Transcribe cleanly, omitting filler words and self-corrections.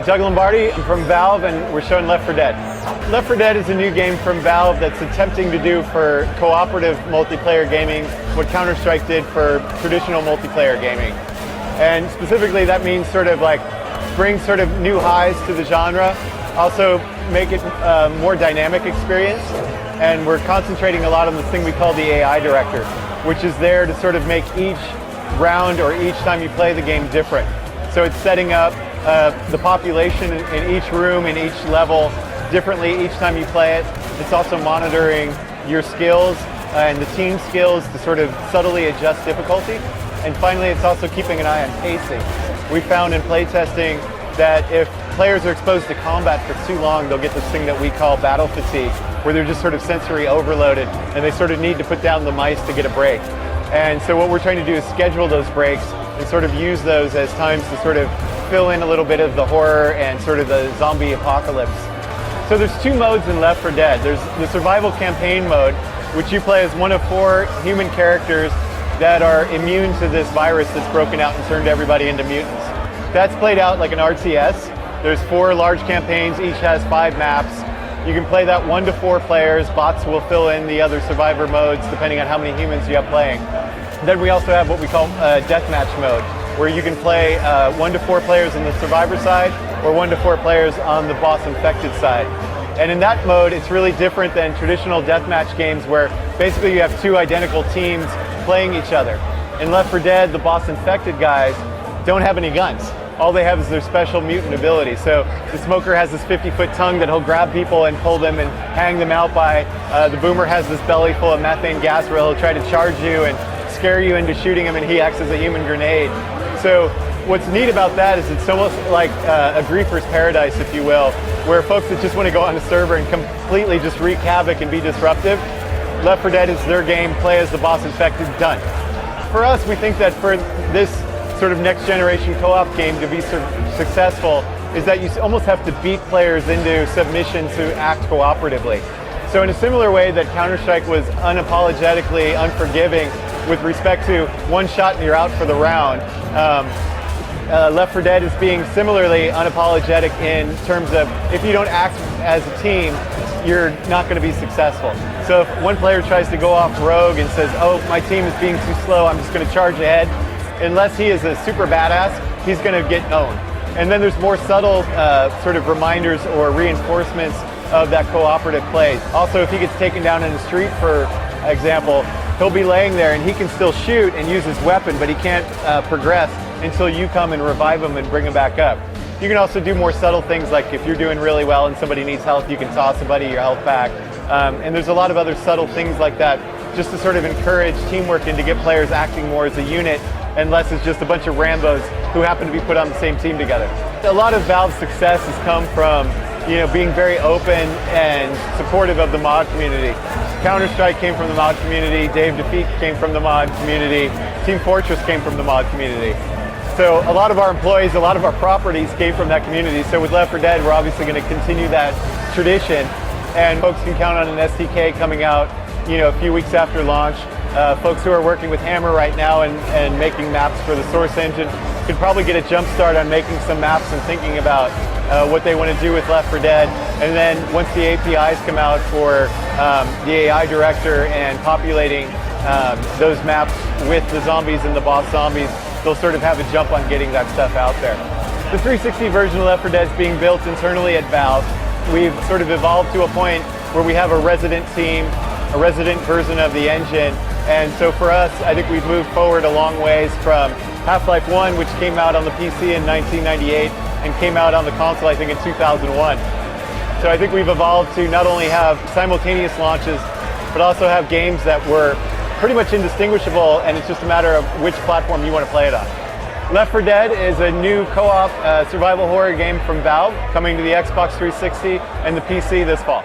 Doug Lombardi, I'm from Valve, and we're showing Left 4 Dead. Left 4 Dead is a new game from Valve that's attempting to do for cooperative multiplayer gaming what Counter-Strike did for traditional multiplayer gaming. And specifically that means sort of like bring sort of new highs to the genre, also make it a more dynamic experience. And we're concentrating a lot on this thing we call the AI director, which is there to sort of make each round or each time you play the game different. So it's setting up the population in each room, in each level, differently each time you play it. It's also monitoring your skills and the team skills to sort of subtly adjust difficulty. And finally, it's also keeping an eye on pacing. We found in playtesting that if players are exposed to combat for too long, they'll get this thing that we call battle fatigue, where they're just sort of sensory overloaded and they sort of need to put down the mice to get a break. And so what we're trying to do is schedule those breaks and sort of use those as times to sort of fill in a little bit of the horror and sort of the zombie apocalypse. So there's two modes in Left 4 Dead. There's the survival campaign mode, which you play as one of 4 human characters that are immune to this virus that's broken out and turned everybody into mutants. That's played out like an RTS. There's 4 large campaigns, each has 5 maps. You can play that 1 to 4 players. Bots will fill in the other survivor modes depending on how many humans you have playing. Then we also have what we call deathmatch mode, where you can play 1 to 4 players on the survivor side or 1 to 4 players on the boss infected side. And in that mode, it's really different than traditional deathmatch games where basically you have 2 identical teams playing each other. In Left 4 Dead, the boss infected guys don't have any guns. All they have is their special mutant ability. So the smoker has this 50-foot tongue that he'll grab people and pull them and hang them out by. The boomer has this belly full of methane gas where he'll try to charge you and scare you into shooting him, and he acts as a human grenade. So what's neat about that is it's almost like a griefer's paradise, if you will, where folks that just want to go on a server and completely just wreak havoc and be disruptive, Left 4 Dead is their game, play as the boss infected, done. For us, we think that for this sort of next generation co-op game to be successful is that you almost have to beat players into submission to act cooperatively. So in a similar way that Counter-Strike was unapologetically unforgiving with respect to one shot and you're out for the round, Left 4 Dead is being similarly unapologetic in terms of if you don't act as a team, you're not going to be successful. So if one player tries to go off rogue and says, oh, my team is being too slow, I'm just going to charge ahead, unless he is a super badass, he's going to get owned. And then there's more subtle sort of reminders or reinforcements of that cooperative play. Also, if he gets taken down in the street, for example, he'll be laying there and he can still shoot and use his weapon, but he can't progress until you come and revive him and bring him back up. You can also do more subtle things, like if you're doing really well and somebody needs help, you can toss somebody your health back. And there's a lot of other subtle things like that, just to sort of encourage teamwork and to get players acting more as a unit, unless it's just a bunch of Rambos who happen to be put on the same team together. A lot of Valve's success has come from being very open and supportive of the mod community. Counter-Strike came from the mod community, Dave Defeat came from the mod community, Team Fortress came from the mod community. So a lot of our employees, a lot of our properties came from that community. So with Left 4 Dead, we're obviously going to continue that tradition, and folks can count on an SDK coming out a few weeks after launch. Folks who are working with Hammer right now and making maps for the Source engine could probably get a jump start on making some maps and thinking about what they want to do with Left 4 Dead. And then once the APIs come out for the AI director and populating those maps with the zombies and the boss zombies, they'll sort of have a jump on getting that stuff out there. The 360 version of Left 4 Dead is being built internally at Valve. We've sort of evolved to a point where we have a resident team, a resident version of the engine. And so for us, I think we've moved forward a long ways from Half-Life 1, which came out on the PC in 1998 and came out on the console, I think, in 2001. So I think we've evolved to not only have simultaneous launches, but also have games that were pretty much indistinguishable, and it's just a matter of which platform you want to play it on. Left 4 Dead is a new co-op survival horror game from Valve, coming to the Xbox 360 and the PC this fall.